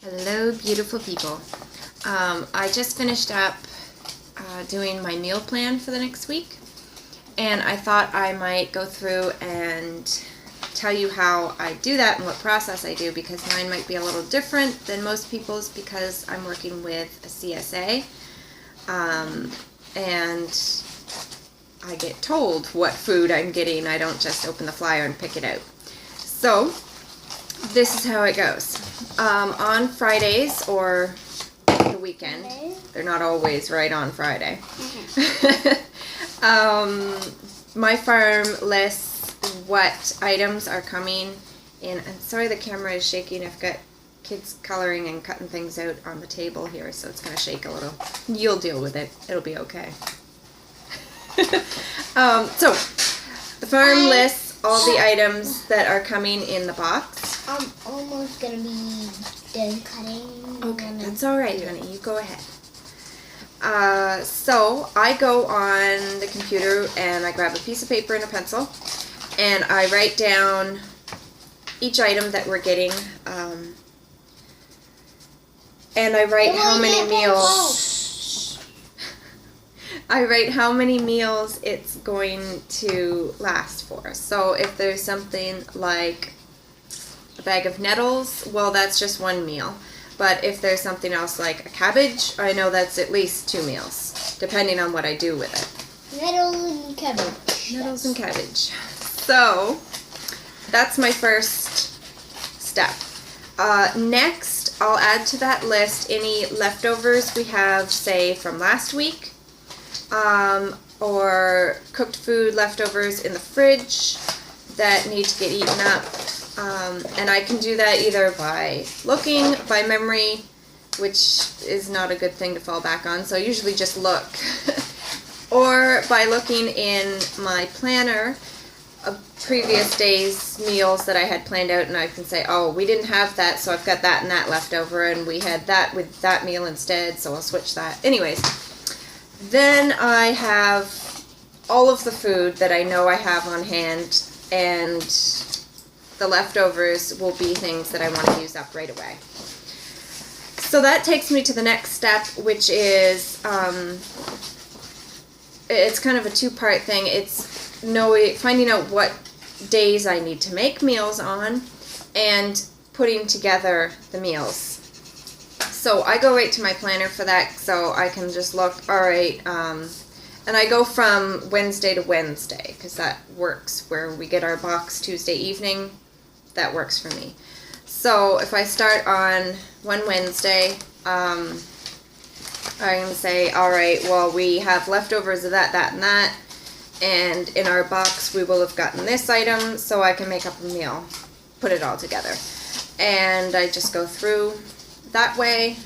Hello, beautiful people. I just finished up doing my meal plan for the next week, and I thought I might go through and tell you how I do that and what process I do, because mine might be a little different than most people's because I'm working with a CSA, and I get told what food I'm getting. I don't just open the flyer and pick it out. So this is how it goes. On Fridays or the weekend, they're not always right on Friday. My farm lists what items are coming in. I'm sorry the camera is shaking. I've got kids coloring and cutting things out on the table here, so it's going to shake a little. You'll deal with it. It'll be okay. So the farm lists all the items that are coming in the box. I'm almost gonna be done cutting. Okay, that's all right, honey. You go ahead. So I go on the computer and I grab a piece of paper and a pencil, and I write down each item that we're getting, and I write how many meals. I write how many meals it's going to last for. So if there's something like a bag of nettles, well, that's just one meal. But if there's something else like a cabbage, I know that's at least 2 meals, depending on what I do with it. Nettles and cabbage. Nettles and cabbage. So that's my first step. Next, I'll add to that list any leftovers we have, say, from last week, or cooked food leftovers in the fridge that need to get eaten up. And I can do that either by looking, by memory, which is not a good thing to fall back on, so I usually just look, or by looking in my planner of previous day's meals that I had planned out, and I can say, oh, we didn't have that, so I've got that and that left over, and we had that with that meal instead, so I'll switch that. Anyways, then I have all of the food that I know I have on hand, and the leftovers will be things that I want to use up right away. So that takes me to the next step, which is, it's kind of a two-part thing. It's finding out what days I need to make meals on and putting together the meals. So I go right to my planner for that, so I can just look, all right, and I go from Wednesday to Wednesday, because that works, where we get our box Tuesday evening. That works for me. So if I start on one Wednesday, I'm going to say, all right, well, we have leftovers of that, that, and that, and in our box we will have gotten this item, so I can make up a meal, put it all together. And I just go through that way,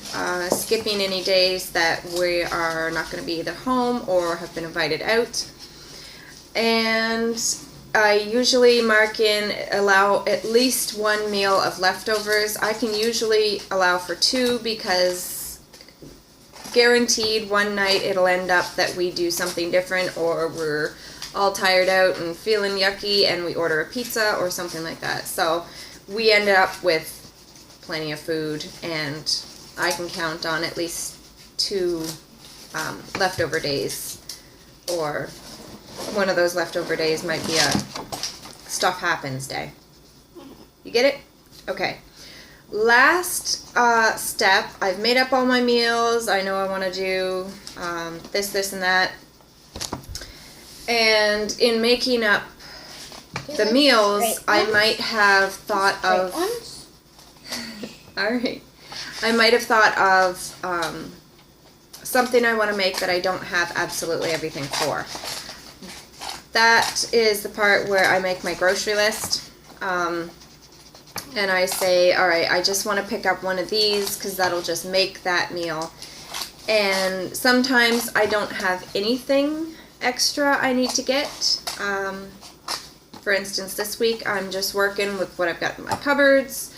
skipping any days that we are not going to be either home or have been invited out. And I usually mark in, allow at least 1 meal of leftovers. I can usually allow for 2, because guaranteed one night it'll end up that we do something different, or we're all tired out and feeling yucky and we order a pizza or something like that. So we end up with plenty of food, and I can count on at least 2 leftover days, or one of those leftover days might be a stuff happens day. You get it? Okay. Last step, I've made up all my meals. I know I want to do this, this, and that. And in making up the meals, I might have thought of... Alright. I might have thought of something I want to make that I don't have absolutely everything for. That is the part where I make my grocery list, and I say, all right, I just want to pick up one of these because that'll just make that meal. And sometimes I don't have anything extra I need to get. For instance, this week I'm just working with what I've got in my cupboards.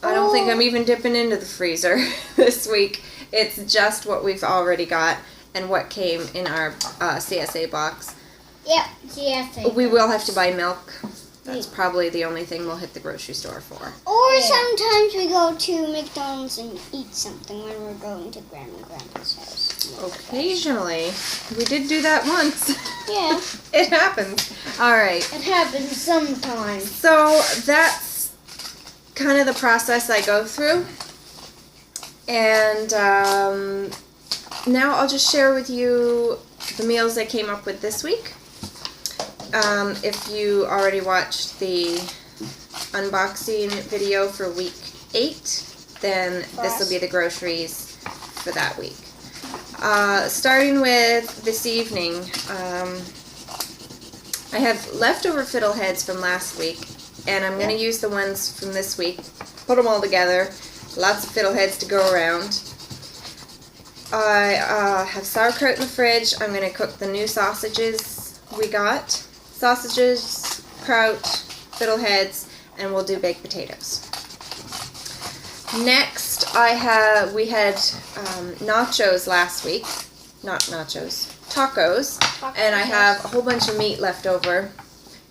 I don't think I'm even dipping into the freezer this week. It's just what we've already got and what came in our CSA box. Yep, CSA. We will have to buy milk That's probably the only thing we'll hit the grocery store for. Or sometimes we go to McDonald's and eat something when we're going to Grandma and Grandpa's house. Occasionally. We did do that once. Yeah. It happens. All right. It happens sometimes. So that's kind of the process I go through. And now I'll just share with you the meals I came up with this week. If you already watched the unboxing video for week 8, then this will be the groceries for that week. Starting with this evening, I have leftover fiddleheads from last week, and I'm going to use the ones from this week, put them all together. Lots of fiddleheads to go around. I have sauerkraut in the fridge. I'm going to cook the new sausages we got. Sausages, kraut, fiddleheads, and we'll do baked potatoes. Next, we had nachos last week. Not nachos, tacos. And I have a whole bunch of meat left over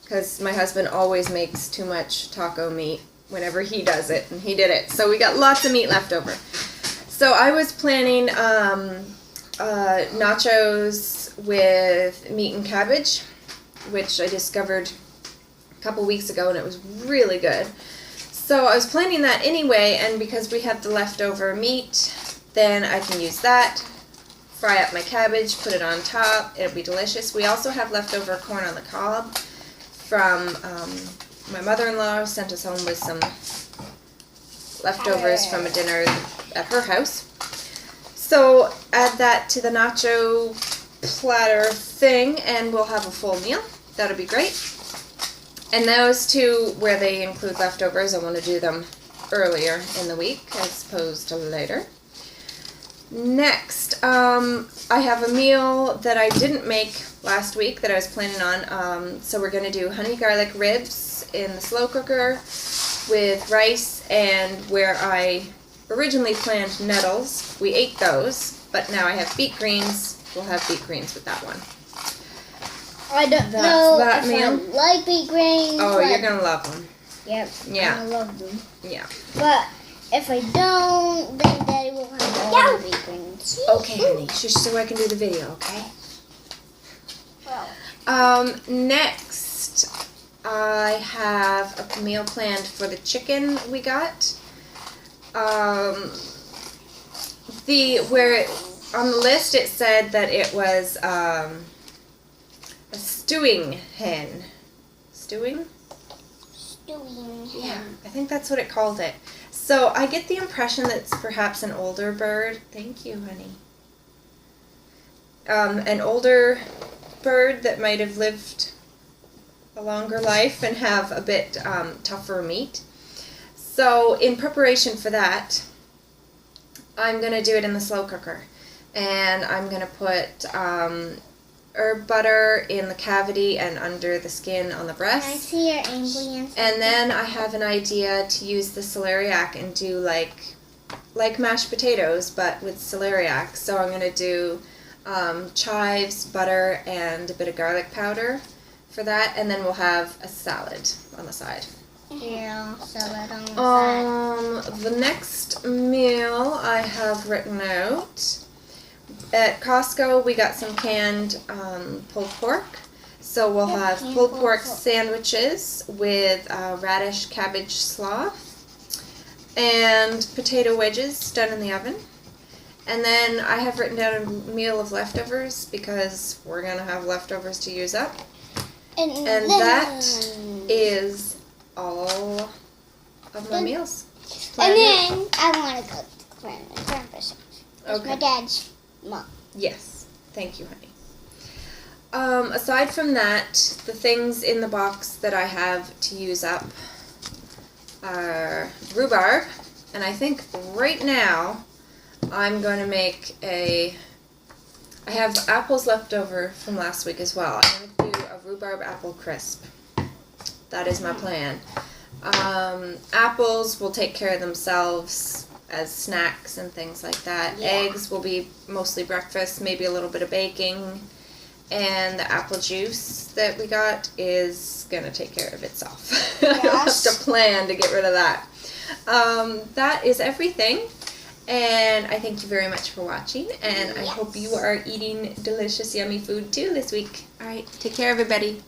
because my husband always makes too much taco meat whenever he does it, and he did it. So we got lots of meat left over. So I was planning nachos with meat and cabbage, which I discovered a couple weeks ago, and it was really good. So I was planning that anyway, and because we have the leftover meat, then I can use that, fry up my cabbage, put it on top. It'll be delicious. We also have leftover corn on the cob from my mother-in-law sent us home with some leftovers from a dinner at her house. So add that to the nacho platter thing, and we'll have a full meal. That'll be great. And those two, where they include leftovers, I want to do them earlier in the week as opposed to later. Next, I have a meal that I didn't make last week that I was planning on. So we're going to do honey garlic ribs in the slow cooker with rice, and where I originally planned nettles, we ate those, but now I have beet greens. We'll have beet greens with that one. I don't know that if meal. I like beet greens. Oh, you're going to love them. Yep. Yeah. I love them. Yeah. But if I don't, then Daddy will have all the beet greens. Okay, honey. Shush, so I can do the video, okay? Next, I have a meal planned for the chicken we got. On the list it said that it was a stewing hen. Stewing? Stewing hen. Yeah, I think that's what it called it. So I get the impression that it's perhaps an older bird. Thank you, honey. An older bird that might have lived a longer life and have a bit tougher meat. So in preparation for that, I'm going to do it in the slow cooker. And I'm going to put herb butter in the cavity and under the skin on the breast. Can I see your ambience? And then I have an idea to use the celeriac and do like mashed potatoes, but with celeriac. So I'm going to do chives, butter, and a bit of garlic powder for that, and then we'll have a salad on the side. Yeah, salad on the side. The next meal I have written out. At Costco, we got some canned pulled pork. So we'll have pulled pork sandwiches with radish cabbage slaw and potato wedges done in the oven. And then I have written down a meal of leftovers because we're going to have leftovers to use up. And that is all of my meals. And then I want to go to Grandma and Grandpa's house. Okay. My dad's mom. Yes. Thank you, honey. Aside from that, the things in the box that I have to use up are rhubarb. And I think right now I'm going to make I have apples left over from last week as well. I'm going to do a rhubarb apple crisp. That is my plan. Apples will take care of themselves as snacks and things like that. Yeah. Eggs will be mostly breakfast, maybe a little bit of baking. and the apple juice that we got is gonna take care of itself. Yes. Just a plan to get rid of that. That is everything. And I thank you very much for watching, and I hope you are eating delicious, yummy food too this week. All right, take care, everybody.